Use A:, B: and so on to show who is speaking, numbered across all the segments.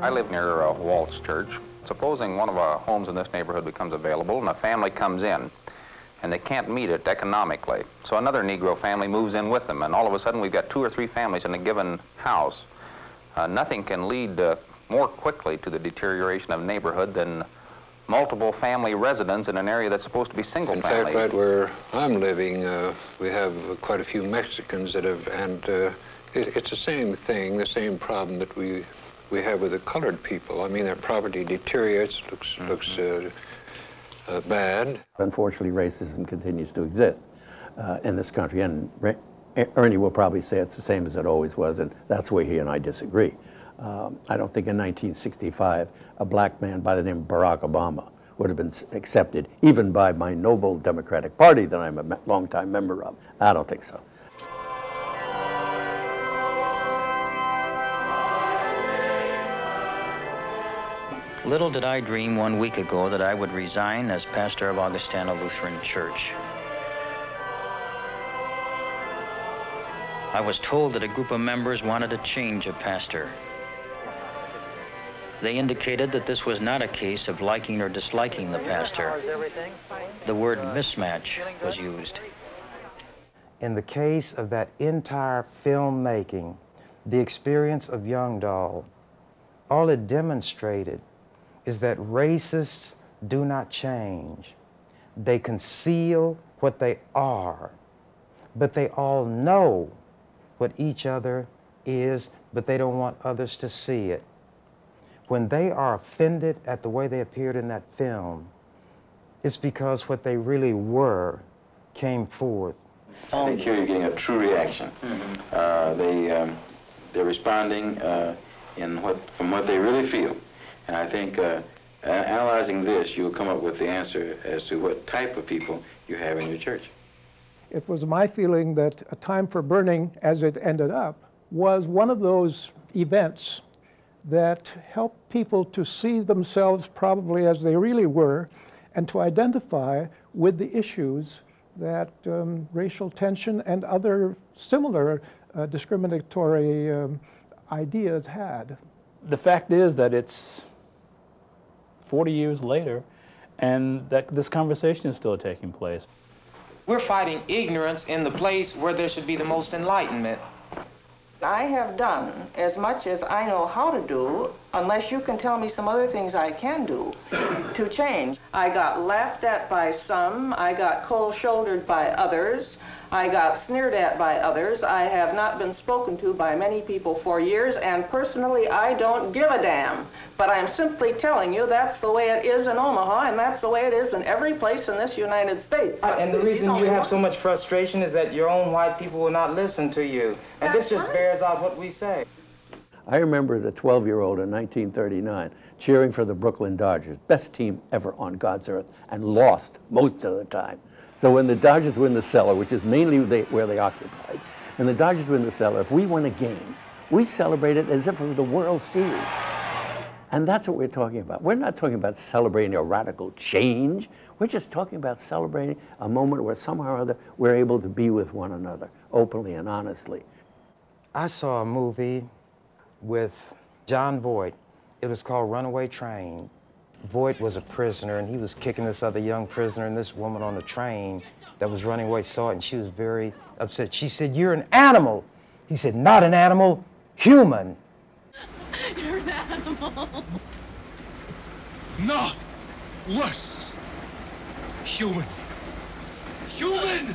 A: I live near Waltz Church. Supposing one of our homes in this neighborhood becomes available and a family comes in and they can't meet it economically. So another Negro family moves in with them, and all of a sudden we've got 2 or 3 families in a given house. Nothing can lead more quickly to the deterioration of neighborhood than multiple family residents in an area that's supposed to be single family.
B: In fact, right where I'm living, we have quite a few Mexicans that have, and it's the same thing, the same problem that we have with the colored people. I mean, their property deteriorates, looks bad.
C: Unfortunately, racism continues to exist in this country, and Ernie will probably say it's the same as it always was, and that's where he and I disagree. I don't think in 1965 a black man by the name of Barack Obama would have been accepted, even by my noble Democratic Party that I'm a longtime member of. I don't think so.
D: Little did I dream 1 week ago that I would resign as pastor of Augustana Lutheran Church. I was told that a group of members wanted a change of pastor. They indicated that this was not a case of liking or disliking the pastor. The word mismatch was used.
E: In the case of that entire filmmaking, the experience of Young Doll, all it demonstrated is that racists do not change. They conceal what they are, but they all know what each other is, but they don't want others to see it. When they are offended at the way they appeared in that film, it's because what they really were came forth.
F: I think here you're getting a true reaction. They're responding from what they really feel. And I think analyzing this, you'll come up with the answer as to what type of people you have in your church.
G: It was my feeling that A Time for Burning, as it ended up, was one of those events that helped people to see themselves probably as they really were and to identify with the issues that racial tension and other similar discriminatory ideas had.
H: The fact is that it's 40 years later and that this conversation is still taking place.
I: We're fighting ignorance in the place where there should be the most enlightenment.
J: I have done as much as I know how to do, unless you can tell me some other things I can do to change. I got laughed at by some, I got cold-shouldered by others, I got sneered at by others. I have not been spoken to by many people for years, and personally I don't give a damn. But I'm simply telling you that's the way it is in Omaha, and that's the way it is in every place in this United States.
I: And the reason you have so much frustration is that your own white people will not listen to you. And this just bears out what we say.
C: I remember as a 12-year-old in 1939 cheering for the Brooklyn Dodgers, best team ever on God's earth, and lost most of the time. So when the Dodgers were in the cellar, which is mainly where they occupied, when the Dodgers were in the cellar, if we won a game, we celebrated as if it was the World Series. And that's what we're talking about. We're not talking about celebrating a radical change. We're just talking about celebrating a moment where somehow or other we're able to be with one another, openly and honestly.
E: I saw a movie with John Voight. It was called Runaway Train. Voight was a prisoner, and he was kicking this other young prisoner, and this woman on the train that was running away saw it, and she was very upset. She said, "You're an animal." He said, "Not an animal, human."
K: You're an animal.
L: No, worse. Human. Human!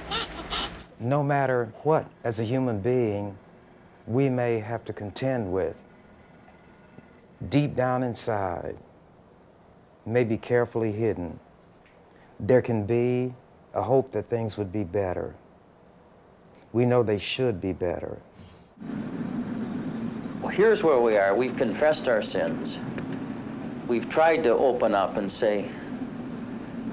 E: No matter what, as a human being, we may have to contend with, deep down inside, maybe carefully hidden, there can be a hope that things would be better. We know they should be better.
D: Well, here's where we are. We've confessed our sins. We've tried to open up and say,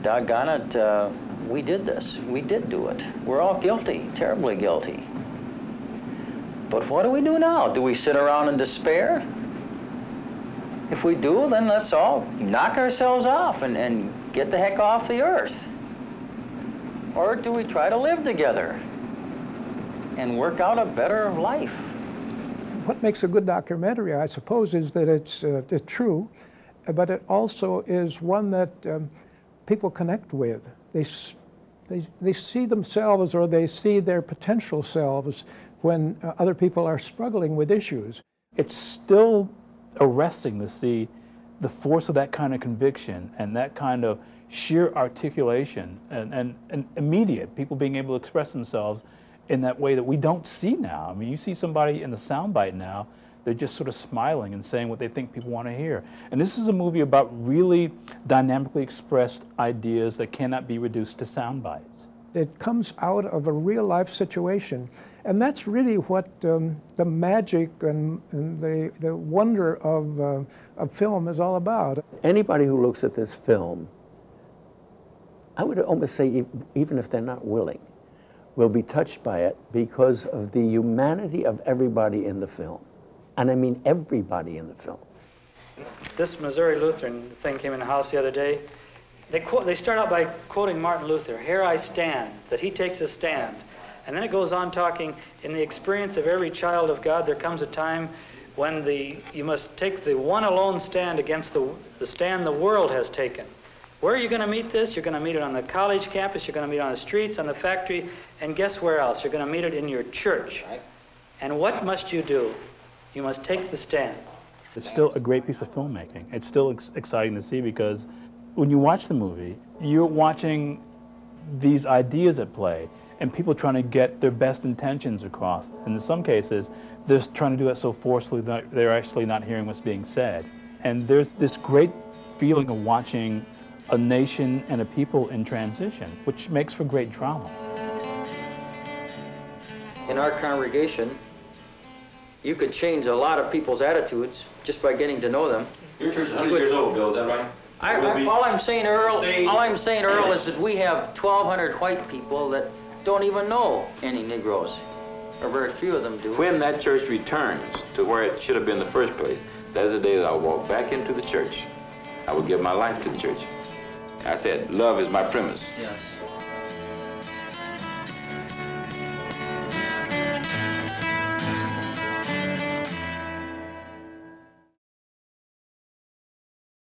D: doggone it, we did this. We did do it. We're all guilty, terribly guilty. But what do we do now? Do we sit around in despair? If we do, then let's all knock ourselves off and get the heck off the earth. Or do we try to live together and work out a better life?
G: what makes a good documentary, I suppose, is that it's true, but it also is one that people connect with. They see themselves, or they see their potential selves when other people are struggling with issues.
H: It's still arresting to see the force of that kind of conviction and that kind of sheer articulation and immediate people being able to express themselves in that way that we don't see now. I mean, you see somebody in the soundbite now, they're just sort of smiling and saying what they think people want to hear. And this is a movie about really dynamically expressed ideas that cannot be reduced to sound bites.
G: It comes out of a real-life situation. And that's really what the magic and the wonder of film is all about.
C: Anybody who looks at this film, I would almost say, even if they're not willing, will be touched by it because of the humanity of everybody in the film. And I mean everybody in the film.
M: This Missouri Lutheran thing came in the house the other day. They start out by quoting Martin Luther, "Here I stand," that he takes a stand. And then it goes on talking, in the experience of every child of God, there comes a time when you must take the one alone stand against the stand the world has taken. Where are you going to meet this? You're going to meet it on the college campus, you're going to meet it on the streets, on the factory, and guess where else? You're going to meet it in your church. And what must you do? You must take the stand.
H: It's still a great piece of filmmaking. It's still exciting to see because when you watch the movie, you're watching these ideas at play and people trying to get their best intentions across. And in some cases, they're trying to do that so forcefully that they're actually not hearing what's being said. And there's this great feeling of watching a nation and a people in transition, which makes for great drama.
D: In our congregation, you could change a lot of people's attitudes just by getting to know them.
F: Your church is 100 years old, Bill, is that right?
D: All I'm saying, Earl, is that we have 1,200 white people that don't even know any Negroes, or very few of them do.
F: When that church returns to where it should have been in the first place, that is the day that I'll walk back into the church. I will give my life to the church. I said, love is my premise.
D: Yes.